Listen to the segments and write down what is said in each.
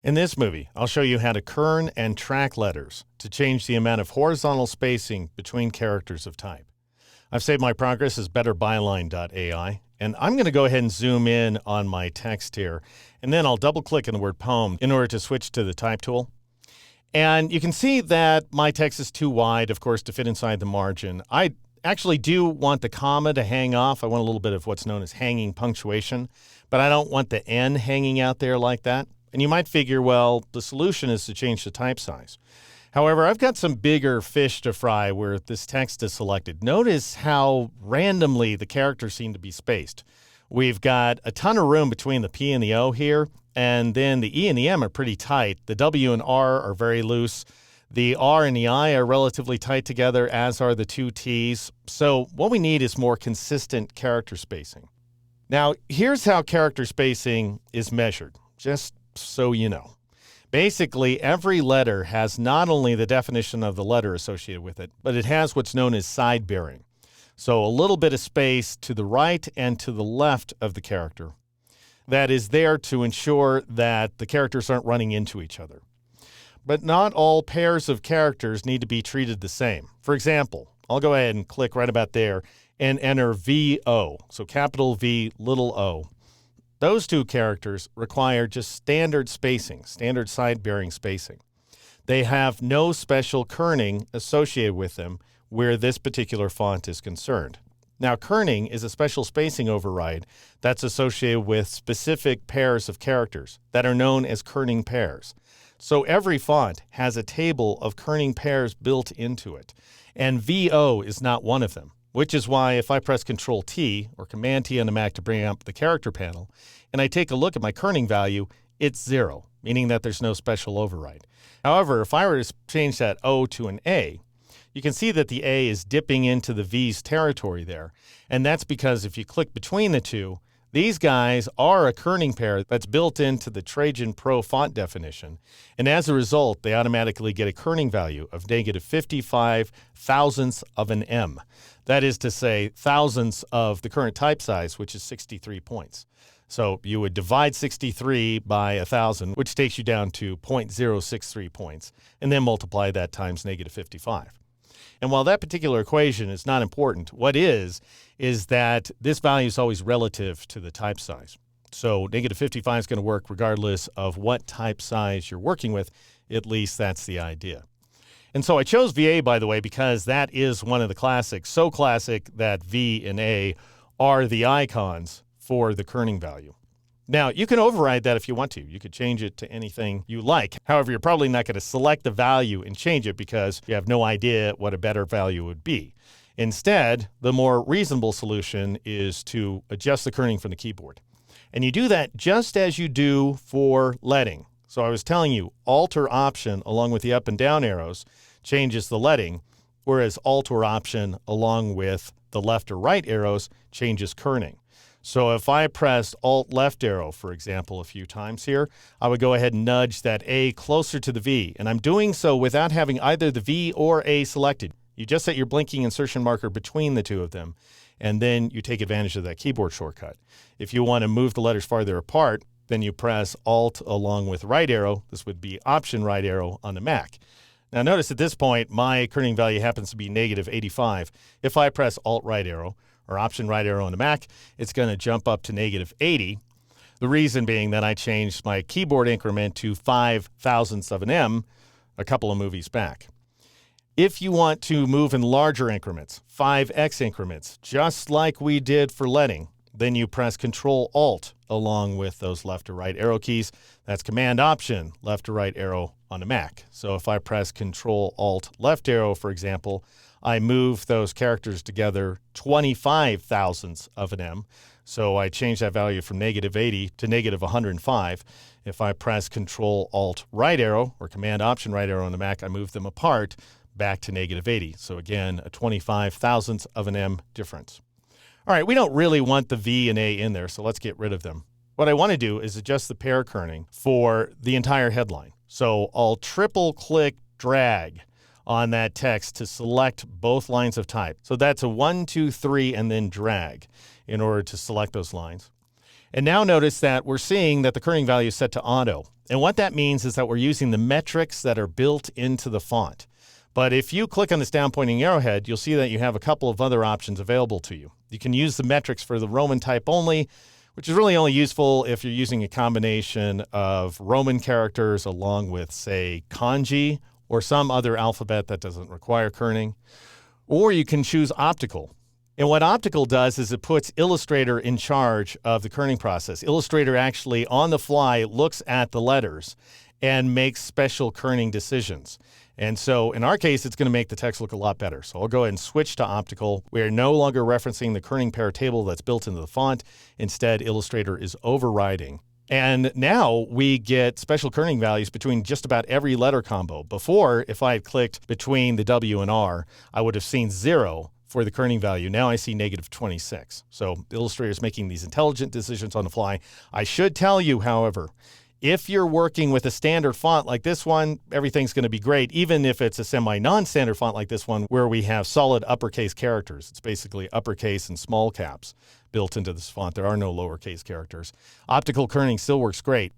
In this movie, I'll show you how to kern and track letters to change the amount of horizontal spacing between characters of type. I've saved my progress as betterbyline.ai, and I'm going to go ahead and zoom in on my text here, and then I'll double-click on the word poem in order to switch to the type tool. And you can see that my text is too wide, of course, to fit inside the margin. I actually do want the comma to hang off. I want a little bit of what's known as hanging punctuation, but I don't want the N hanging out there like that. And you might figure, well, the solution is to change the type size. However, I've got some bigger fish to fry where this text is selected. Notice how randomly the characters seem to be spaced. We've got a ton of room between the P and the O here, and then the E and the M are pretty tight. The W and R are very loose. The R and the I are relatively tight together, as are the two T's. So what we need is more consistent character spacing. Now, here's how character spacing is measured, just so you know. Basically, every letter has not only the definition of the letter associated with it, but it has what's known as side bearing. So a little bit of space to the right and to the left of the character that is there to ensure that the characters aren't running into each other. But not all pairs of characters need to be treated the same. For example, I'll go ahead and click right about there and enter VO, so capital V, little o. Those two characters require just standard spacing, standard side-bearing spacing. They have no special kerning associated with them where this particular font is concerned. Now, kerning is a special spacing override that's associated with specific pairs of characters that are known as kerning pairs. So every font has a table of kerning pairs built into it, and VO is not one of them. Which is why if I press Control-T or Command-T on the Mac to bring up the character panel, and I take a look at my kerning value, it's 0, meaning that there's no special override. However, if I were to change that O to an A, you can see that the A is dipping into the V's territory there. And that's because if you click between the two, these guys are a kerning pair that's built into the Trajan Pro font definition. And as a result, they automatically get a kerning value of negative 55 thousandths of an M. That is to say, thousandths of the current type size, which is 63 points. So you would divide 63 by 1,000, which takes you down to 0.063 points, and then multiply that times negative 55. And while that particular equation is not important, what is that this value is always relative to the type size. So negative 55 is going to work regardless of what type size you're working with. At least that's the idea. And so I chose VA, by the way, because that is one of the classics, so classic that V and A are the icons for the kerning value. Now, you can override that if you want to. You could change it to anything you like. However, you're probably not going to select the value and change it because you have no idea what a better value would be. Instead, the more reasonable solution is to adjust the kerning from the keyboard. And you do that just as you do for leading. So I was telling you, Alt or Option along with the up and down arrows changes the leading, whereas Alt or Option along with the left or right arrows changes kerning. So if I pressed Alt left arrow, for example, a few times here, I would go ahead and nudge that A closer to the V. And I'm doing so without having either the V or A selected. You just set your blinking insertion marker between the two of them, and then you take advantage of that keyboard shortcut. If you want to move the letters farther apart, then you press Alt along with right arrow. This would be Option right arrow on the Mac. Now notice at this point, my kerning value happens to be negative 85. If I press Alt right arrow, or Option right arrow on the Mac, it's going to jump up to negative 80. The reason being that I changed my keyboard increment to 5 thousandths of an M a couple of movies back. If you want to move in larger increments, 5x increments, just like we did for leading, then you press Control-Alt along with those left or right arrow keys. That's Command-Option, left or right arrow on the Mac. So if I press Control-Alt left arrow, for example, I move those characters together 25 thousandths of an M. So I change that value from negative 80 to negative 105. If I press Control-Alt right arrow or Command-Option right arrow on the Mac, I move them apart back to negative 80. So again, a 25 thousandths of an M difference. All right, we don't really want the V and A in there, so let's get rid of them. What I want to do is adjust the pair kerning for the entire headline. So I'll triple click drag on that text to select both lines of type. So that's a 1, 2, 3, and then drag in order to select those lines. And now notice that we're seeing that the kerning value is set to auto. And what that means is that we're using the metrics that are built into the font. But if you click on this down pointing arrowhead, you'll see that you have a couple of other options available to you. You can use the metrics for the Roman type only, which is really only useful if you're using a combination of Roman characters along with, say, kanji or some other alphabet that doesn't require kerning. Or you can choose optical. And what optical does is it puts Illustrator in charge of the kerning process. Illustrator actually, on the fly, looks at the letters and makes special kerning decisions. And so in our case, it's going to make the text look a lot better. So I'll go ahead and switch to optical. We are no longer referencing the kerning pair table that's built into the font. Instead, Illustrator is overriding. And now we get special kerning values between just about every letter combo. Before, if I had clicked between the W and R, I would have seen 0 for the kerning value. Now I see -26. So Illustrator is making these intelligent decisions on the fly. I should tell you, however, if you're working with a standard font like this one, everything's going to be great, even if it's a semi-non-standard font like this one where we have solid uppercase characters. It's basically uppercase and small caps built into this font. There are no lowercase characters. Optical kerning still works great.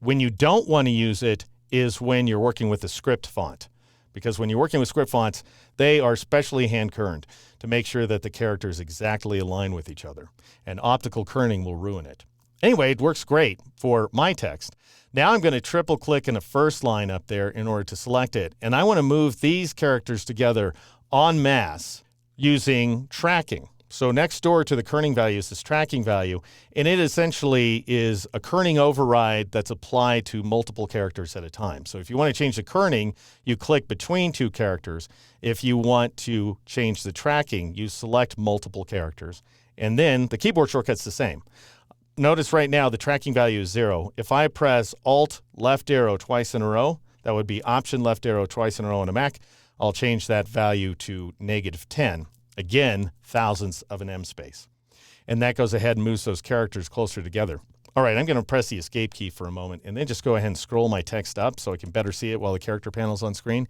When you don't want to use it is when you're working with a script font. Because when you're working with script fonts, they are specially hand-kerned to make sure that the characters exactly align with each other. And optical kerning will ruin it. Anyway, it works great for my text. Now I'm going to triple click in the first line up there in order to select it. And I want to move these characters together en masse using tracking. So next door to the kerning value is this tracking value, and it essentially is a kerning override that's applied to multiple characters at a time. So if you want to change the kerning, you click between two characters. If you want to change the tracking, you select multiple characters. And then the keyboard shortcut's the same. Notice right now the tracking value is 0. If I press Alt left arrow twice in a row, that would be Option left arrow twice in a row on a Mac, I'll change that value to -10. Again, thousandths of an M space. And that goes ahead and moves those characters closer together. All right, I'm going to press the Escape key for a moment and then just go ahead and scroll my text up so I can better see it while the character panel's on screen.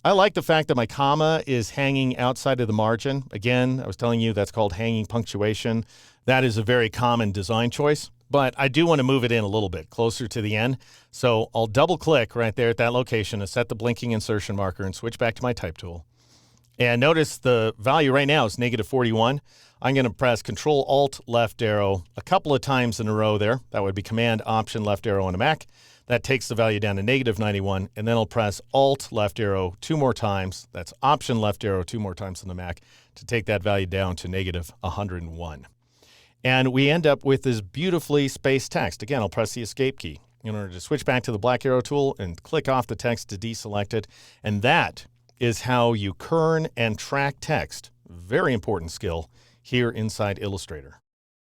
I like the fact that my comma is hanging outside of the margin. Again, I was telling you that's called hanging punctuation. That is a very common design choice, but I do want to move it in a little bit closer to the end. So I'll double click right there at that location and set the blinking insertion marker and switch back to my type tool. And notice the value right now is -41. I'm going to press Control Alt left arrow a couple of times in a row there. That would be Command Option left arrow on a Mac. That takes the value down to -91. And then I'll press Alt left arrow 2 more times. That's Option left arrow 2 more times on the Mac to take that value down to -101. And we end up with this beautifully spaced text. Again, I'll press the Escape key in order to switch back to the black arrow tool and click off the text to deselect it. And that is how you kern and track text. Very important skill here inside Illustrator.